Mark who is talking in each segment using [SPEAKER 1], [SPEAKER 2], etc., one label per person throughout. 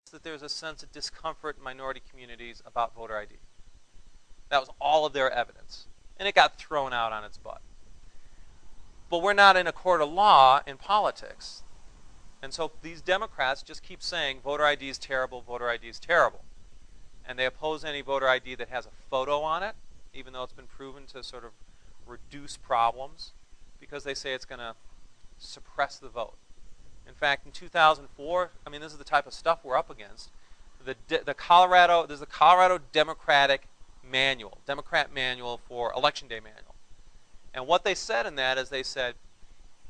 [SPEAKER 1] that there's a sense of discomfort in minority communities about voter ID. That was all of their evidence. And it got thrown out on its butt. But we're not in a court of law in politics. And so these Democrats just keep saying voter ID is terrible, voter ID is terrible. And they oppose any voter ID that has a photo on it, even though it's been proven to sort of reduce problems, because they say it's going to suppress the vote. In fact, in 2004, I mean, this is the type of stuff we're up against. There's the Colorado Democratic Manual, Democrat Manual for Election Day Manual. And what they said in that is they said,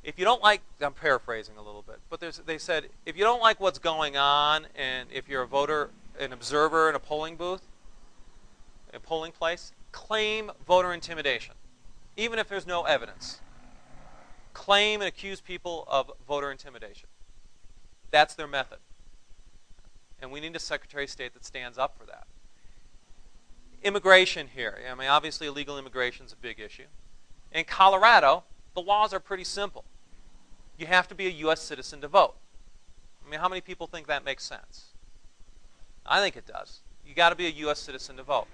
[SPEAKER 1] if you don't like, I'm paraphrasing a little bit, but they said, if you don't like what's going on, and if you're a voter, an observer in a polling booth, a polling place, claim voter intimidation, even if there's no evidence. Claim and accuse people of voter intimidation. That's their method. And we need a Secretary of State that stands up for that. Immigration here. I mean, obviously illegal immigration is a big issue. In Colorado, the laws are pretty simple. You have to be a U.S. citizen to vote. I mean, how many people think that makes sense? I think it does. You got to be a U.S. citizen to vote.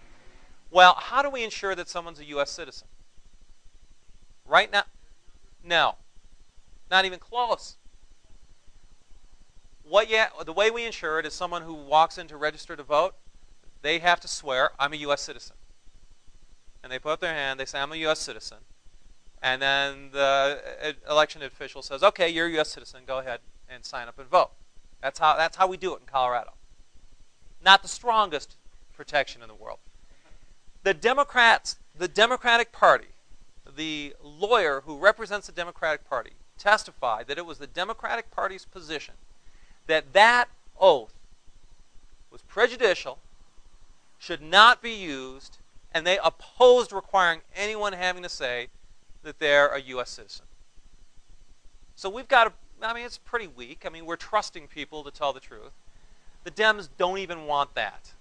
[SPEAKER 1] Well, how do we ensure that someone's a U.S. citizen? Right now, no. Not even close. The way we ensure it is someone who walks in to register to vote, they have to swear, I'm a U.S. citizen. And they put up their hand, they say, I'm a U.S. citizen. And then the election official says, okay, you're a U.S. citizen, go ahead and sign up and vote. That's how we do it in Colorado. Not the strongest protection in the world. The Democratic Party, the lawyer who represents the Democratic Party, testified that it was the Democratic Party's position that that oath was prejudicial, should not be used, and they opposed requiring anyone having to say that they're a U.S. citizen. So we've got I mean, it's pretty weak. I mean, we're trusting people to tell the truth. The Dems don't even want that.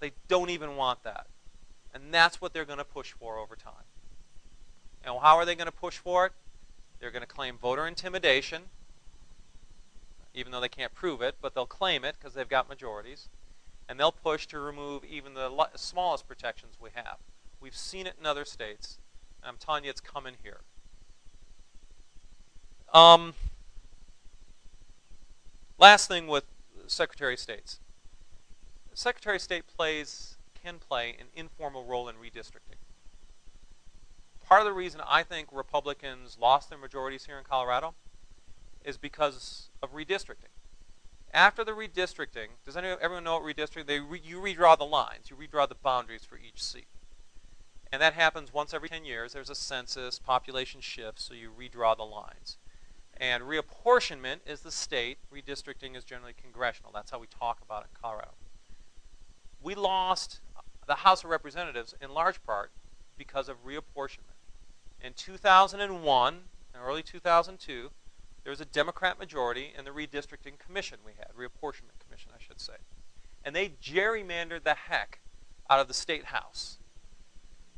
[SPEAKER 1] They don't even want that. And that's what they're going to push for over time. And how are they going to push for it? They're going to claim voter intimidation, even though they can't prove it, but they'll claim it because they've got majorities. And they'll push to remove even the smallest protections we have. We've seen it in other states. And I'm telling you, it's coming here. Last thing with Secretary of States. The Secretary of State can play an informal role in redistricting. Part of the reason I think Republicans lost their majorities here in Colorado is because of redistricting. After the redistricting, does everyone know what redistricting? You redraw the lines. You redraw the boundaries for each seat. And that happens once every 10 years. There's a census, population shifts, so you redraw the lines. And reapportionment is the state. Redistricting is generally congressional. That's how we talk about it in Colorado. We lost the House of Representatives in large part because of reapportionment. In 2001, and early 2002, there was a Democrat majority in the redistricting commission we had, reapportionment commission, I should say. And they gerrymandered the heck out of the state house.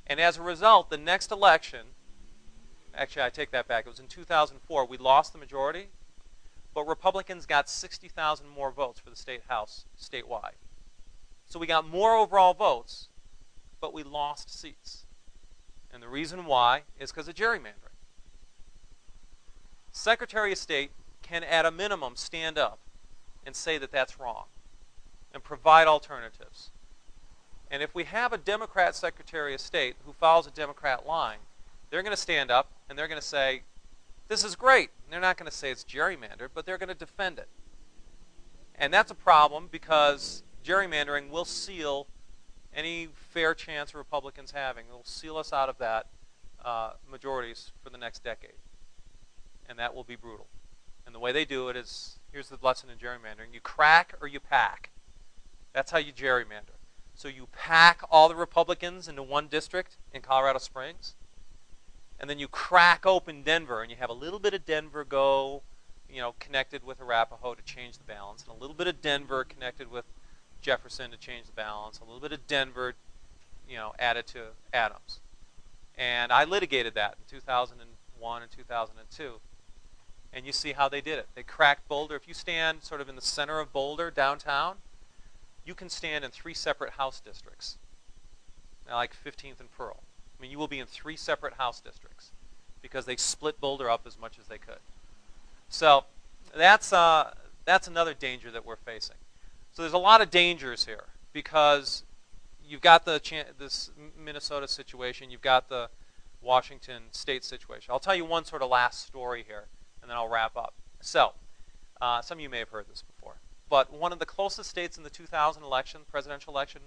[SPEAKER 1] And as a result, the next election, actually I take that back, it was in 2004, we lost the majority, but Republicans got 60,000 more votes for the state house statewide. So we got more overall votes, but we lost seats. And the reason why is because of gerrymandering. Secretary of State can, at a minimum, stand up and say that that's wrong and provide alternatives. And if we have a Democrat Secretary of State who follows a Democrat line, they're going to stand up and they're going to say, this is great. And they're not going to say it's gerrymandered, but they're going to defend it. And that's a problem because gerrymandering will seal any fair chance of Republicans having. It will seal us out of that majorities for the next decade. And that will be brutal. And the way they do it is, here's the lesson in gerrymandering. You crack or you pack. That's how you gerrymander. So you pack all the Republicans into one district in Colorado Springs, and then you crack open Denver, and you have a little bit of Denver go, connected with Arapahoe to change the balance, and a little bit of Denver connected with Jefferson to change the balance, a little bit of Denver, added to Adams. And I litigated that in 2001 and 2002. And you see how they did it. They cracked Boulder. If you stand sort of in the center of Boulder, downtown, you can stand in 3 separate House districts, like 15th and Pearl. I mean, you will be in 3 separate House districts because they split Boulder up as much as they could. So that's another danger that we're facing. So there's a lot of dangers here because you've got this Minnesota situation, you've got the Washington state situation. I'll tell you one sort of last story here, and then I'll wrap up. So, some of you may have heard this before, but one of the closest states in the 2000 election, presidential election,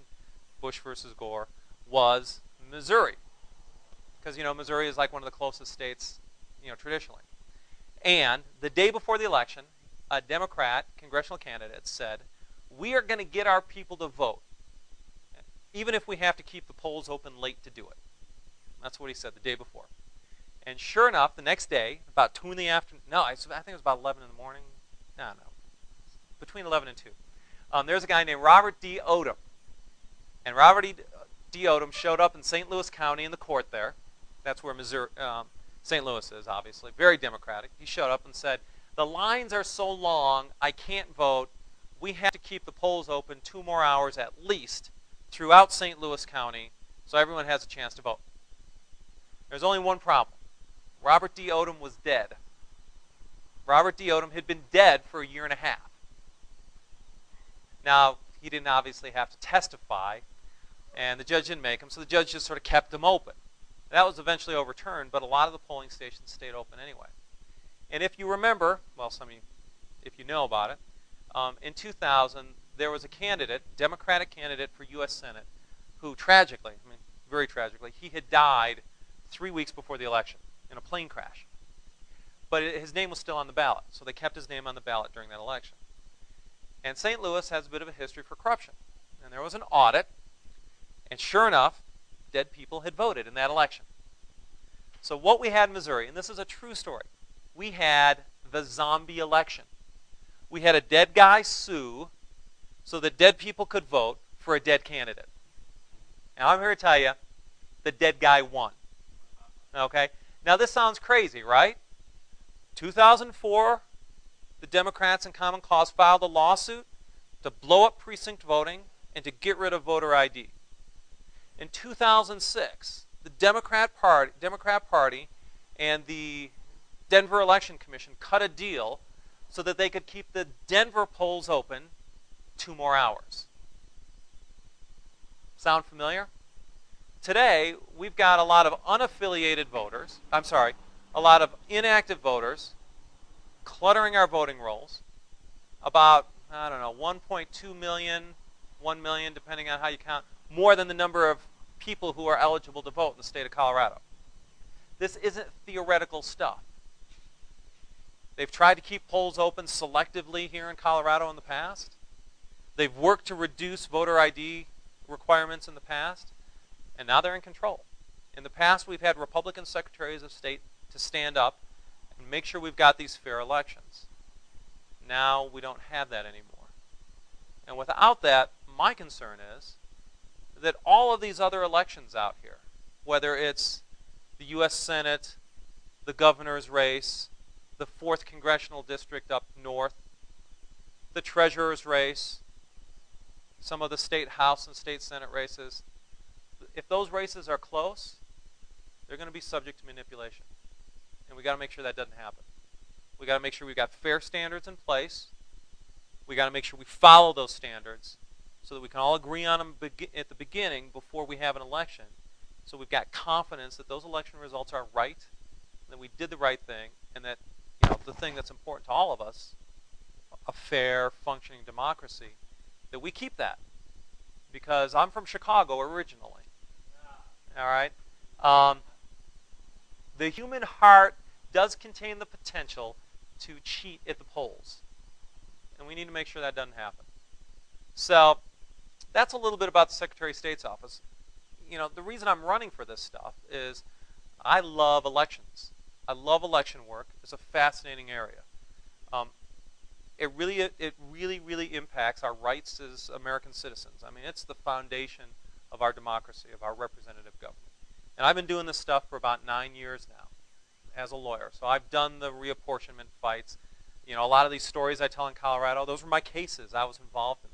[SPEAKER 1] Bush versus Gore, was Missouri. Because, Missouri is like one of the closest states, traditionally. And the day before the election, a Democrat congressional candidate said, "We are going to get our people to vote, even if we have to keep the polls open late to do it." That's what he said the day before. And sure enough, the next day, about 2 in the afternoon, no, I think it was about 11 in the morning. No, between 11 and 2. There's a guy named Robert D. Odom. And Robert D. Odom showed up in St. Louis County in the court there. That's where St. Louis is, obviously. Very Democratic. He showed up and said, "The lines are so long, I can't vote. We have to keep the polls open 2 more hours at least throughout St. Louis County so everyone has a chance to vote." There's only one problem. Robert D. Odom was dead. Robert D. Odom had been dead for 1.5 years. Now, he didn't obviously have to testify, and the judge didn't make him, so the judge just sort of kept him open. That was eventually overturned, but a lot of the polling stations stayed open anyway. And if you remember, well, some of you, if you know about it, in 2000, there was a candidate, Democratic candidate for U.S. Senate, who tragically, very tragically, he had died 3 weeks before the election in a plane crash. But his name was still on the ballot, so they kept his name on the ballot during that election. And St. Louis has a bit of a history for corruption. And there was an audit, and sure enough, dead people had voted in that election. So what we had in Missouri, and this is a true story, we had the zombie election. We had a dead guy sue so that dead people could vote for a dead candidate. And I'm here to tell you, the dead guy won. Okay? Now this sounds crazy, right? 2004, the Democrats in Common Cause filed a lawsuit to blow up precinct voting and to get rid of voter ID. In 2006, the Democrat Party and the Denver Election Commission cut a deal so that they could keep the Denver polls open 2 more hours. Sound familiar? Today, we've got a lot of unaffiliated voters, a lot of inactive voters cluttering our voting rolls. About, 1.2 million, 1 million, depending on how you count, more than the number of people who are eligible to vote in the state of Colorado. This isn't theoretical stuff. They've tried to keep polls open selectively here in Colorado in the past. They've worked to reduce voter ID requirements in the past, and now they're in control. In the past, we've had Republican secretaries of state to stand up and make sure we've got these fair elections. Now we don't have that anymore. And without that, my concern is that all of these other elections out here, whether it's the U.S. Senate, the governor's race, the 4th Congressional District up north, the treasurer's race, some of the state House and state Senate races, if those races are close, they're going to be subject to manipulation. And we've got to make sure that doesn't happen. We've got to make sure we've got fair standards in place. We've got to make sure we follow those standards so that we can all agree on them at the beginning before we have an election. So we've got confidence that those election results are right, that we did the right thing, and that the thing that's important to all of us, a fair, functioning democracy, that we keep that. Because I'm from Chicago originally. All right? The human heart does contain the potential to cheat at the polls. And we need to make sure that doesn't happen. So that's a little bit about the Secretary of State's office. The reason I'm running for this stuff is I love elections. I love election work. It's a fascinating area. It really impacts our rights as American citizens. It's the foundation of our democracy, of our representative government. And I've been doing this stuff for about 9 years now. as a lawyer. So I've done the reapportionment fights. You know, a lot of these stories I tell in Colorado, those were my cases. I was involved in